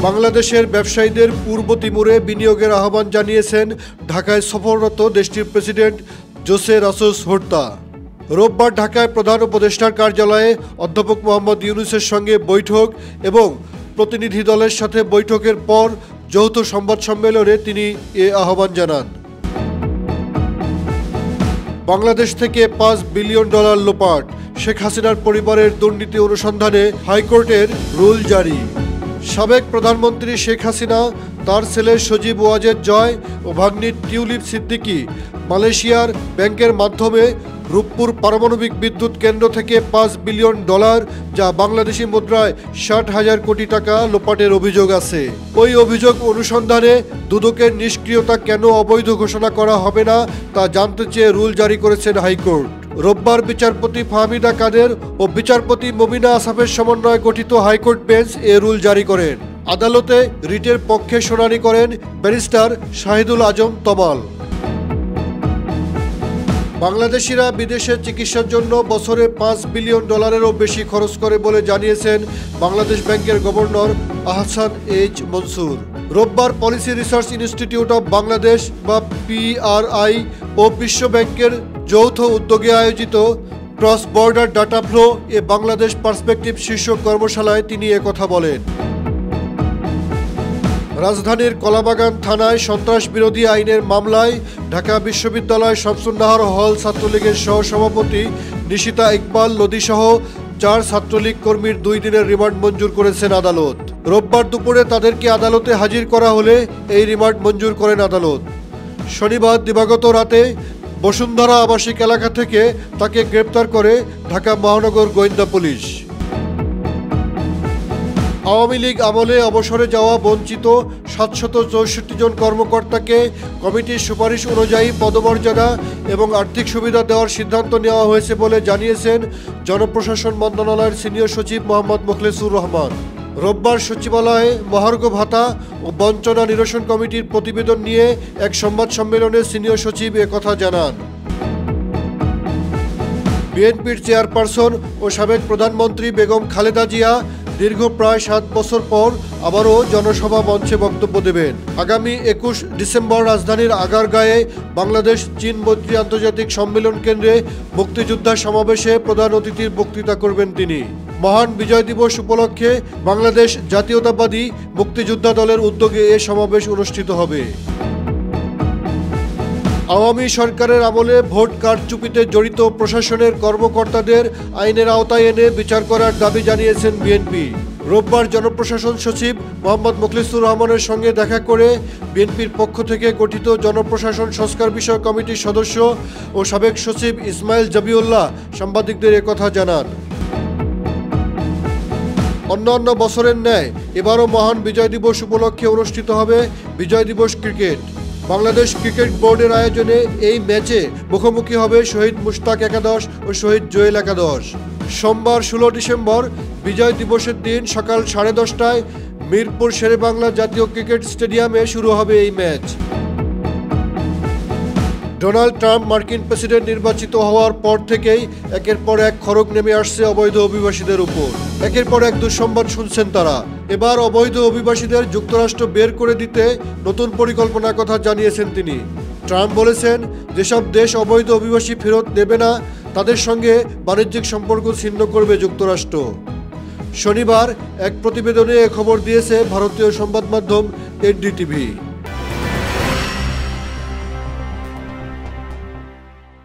বাংলাদেশের ব্যবসায়ীদের পূর্ব তিমুরে বিনিয়োগের আহ্বান জানিয়েছেন ঢাকায় সফররত দেশটির প্রেসিডেন্ট জোসে রাসুস হোর্তা। রোববার ঢাকায় প্রধান উপদেষ্টার কার্যালয়ে অধ্যাপক মোহাম্মদ ইউনূসের সঙ্গে বৈঠক এবং প্রতিনিধি দলের সাথে বৈঠকের পর যৌথ সংবাদ সম্মেলনে তিনি এ আহ্বান জানান। বাংলাদেশ থেকে $5 বিলিয়ন লোপাট, শেখ হাসিনার পরিবারের দুর্নীতি অনুসন্ধানে হাইকোর্টের রুল জারি। সাবেক প্রধানমন্ত্রী শেখ হাসিনা, তার ছেলে সজীব ওয়াজেদ জয় ও ভাগ্নি টিউলিপ সিদ্দিকী মালয়েশিয়ার ব্যাংকের মাধ্যমে রূপপুর পারমাণবিক বিদ্যুৎ কেন্দ্র থেকে $5 বিলিয়ন, যা বাংলাদেশি মুদ্রায় 60,000 কোটি টাকা লোপাটের অভিযোগ আছে। ওই অভিযোগ অনুসন্ধানে দুদকের নিষ্ক্রিয়তা কেন অবৈধ ঘোষণা করা হবে না তা জানতে চেয়ে রুল জারি করেছেন হাইকোর্ট। রোববার বিচারপতি ফাহমিদা কাদের ও বিচারপতি মমিনা আসাফের সমন্বয়ে গঠিত হাইকোর্ট বেঞ্চ এ রুল জারি করেন। আদালতে রিটের পক্ষে শুনানি করেন ব্যারিস্টার শাহিদুল আজম তমাল। বাংলাদেশিরা বিদেশে চিকিৎসার জন্য বছরে $5 বিলিয়নেরও বেশি খরচ করে বলে জানিয়েছেন বাংলাদেশ ব্যাংকের গভর্নর আহসান এইচ মনসুর। রোববার policy research institute of Bangladesh বা PRI ও বিশ্ব ব্যাংকের যৌথ উদ্যোগে আয়োজিত ক্রস বর্ডার ডাটা ফ্লো এ বাংলাদেশ পার্সপেক্টিভ শীর্ষক কর্মশালায় তিনি একথা বলেন। রাজধানীর কলাবাগান থানায় সন্ত্রাস বিরোধী আইনের মামলায় ঢাকা বিশ্ববিদ্যালয় শামসুন্নাহার হল ছাত্রলীগের সহসভাপতি নিশিতা ইকবাল নদীসহ 4 ছাত্রলীগ কর্মীর 2 দিনের রিমান্ড মঞ্জুর করেছেন আদালত। রোববার দুপুরে তাদেরকে আদালতে হাজির করা হলে এই রিমান্ড মঞ্জুর করেন আদালত। শনিবার দিবাগত রাতে বসুন্ধরা আবাসিক এলাকা থেকে তাকে গ্রেপ্তার করে ঢাকা মহানগর গোয়েন্দা পুলিশ। আওয়ামী লীগ আমলে অবসরে যাওয়া বঞ্চিত 764 জন কর্মকর্তাকে কমিটির সুপারিশ অনুযায়ী পদমর্যাদা এবং আর্থিক সুবিধা দেওয়ার সিদ্ধান্ত নেওয়া হয়েছে বলে জানিয়েছেন জনপ্রশাসন মন্ত্রণালয়ের সিনিয়র সচিব মোহাম্মদ মোখলেসুর রহমান। রোববার সচিবালয়ে মহার্ঘ ভাতা ও বঞ্চনা নিরসন কমিটির প্রতিবেদন নিয়ে এক সংবাদ সম্মেলনে সিনিয়র সচিব একথা জানান। বিএনপির চেয়ারপারসন ও সাবেক প্রধানমন্ত্রী বেগম খালেদা জিয়া দীর্ঘ প্রায় 7 বছর পর আবারও জনসভা মঞ্চে বক্তব্য দেবেন। আগামী 21 ডিসেম্বর রাজধানীর আগারগাঁয়ে বাংলাদেশ চীন মৈত্রী আন্তর্জাতিক সম্মেলন কেন্দ্রে মুক্তিযোদ্ধা সমাবেশে প্রধান অতিথির বক্তৃতা করবেন তিনি। মহান বিজয় দিবস উপলক্ষে বাংলাদেশ জাতীয়তাবাদী মুক্তিযোদ্ধা দলের উদ্যোগে এ সমাবেশ অনুষ্ঠিত হবে। আওয়ামী সরকারের আমলে ভোট কারচুপিতে জড়িত প্রশাসনের কর্মকর্তাদের আইনের আওতায় এনে বিচার করার দাবি জানিয়েছেন বিএনপি। রোববার জনপ্রশাসন সচিব মোহাম্মদ মোখলেসুর রহমানের সঙ্গে দেখা করে বিএনপির পক্ষ থেকে গঠিত জনপ্রশাসন সংস্কার বিষয়ক কমিটির সদস্য ও সাবেক সচিব ইসমাইল জাবিউল্লাহ সাংবাদিকদের একথা জানান। অন্যান্য বছরের ন্যায় এবারও মহান বিজয় দিবস উপলক্ষে অনুষ্ঠিত হবে বিজয় দিবস ক্রিকেট। বাংলাদেশ ক্রিকেট বোর্ডের আয়োজনে এই ম্যাচে মুখোমুখি হবে শহীদ মুশতাক একাদশ ও শহীদ জুয়েল একাদশ। সোমবার 16 ডিসেম্বর বিজয় দিবসের দিন সকাল 10:30টায় মিরপুর শেরেবাংলা জাতীয় ক্রিকেট স্টেডিয়ামে শুরু হবে এই ম্যাচ। ডোনাল্ড ট্রাম্প মার্কিন প্রেসিডেন্ট নির্বাচিত হওয়ার পর থেকেই একের পর এক খড়গ নেমে আসছে অবৈধ অভিবাসীদের উপর। একের পর এক দুঃসংবাদ শুনছেন তারা। এবার অবৈধ অভিবাসীদের যুক্তরাষ্ট্র বের করে দিতে নতুন পরিকল্পনার কথা জানিয়েছেন তিনি। ট্রাম্প বলেছেন, যেসব দেশ অবৈধ অভিবাসী ফেরত নেবে না তাদের সঙ্গে বাণিজ্যিক সম্পর্ক ছিন্ন করবে যুক্তরাষ্ট্র। শনিবার এক প্রতিবেদনে এ খবর দিয়েছে ভারতীয় সংবাদ মাধ্যম NDTV।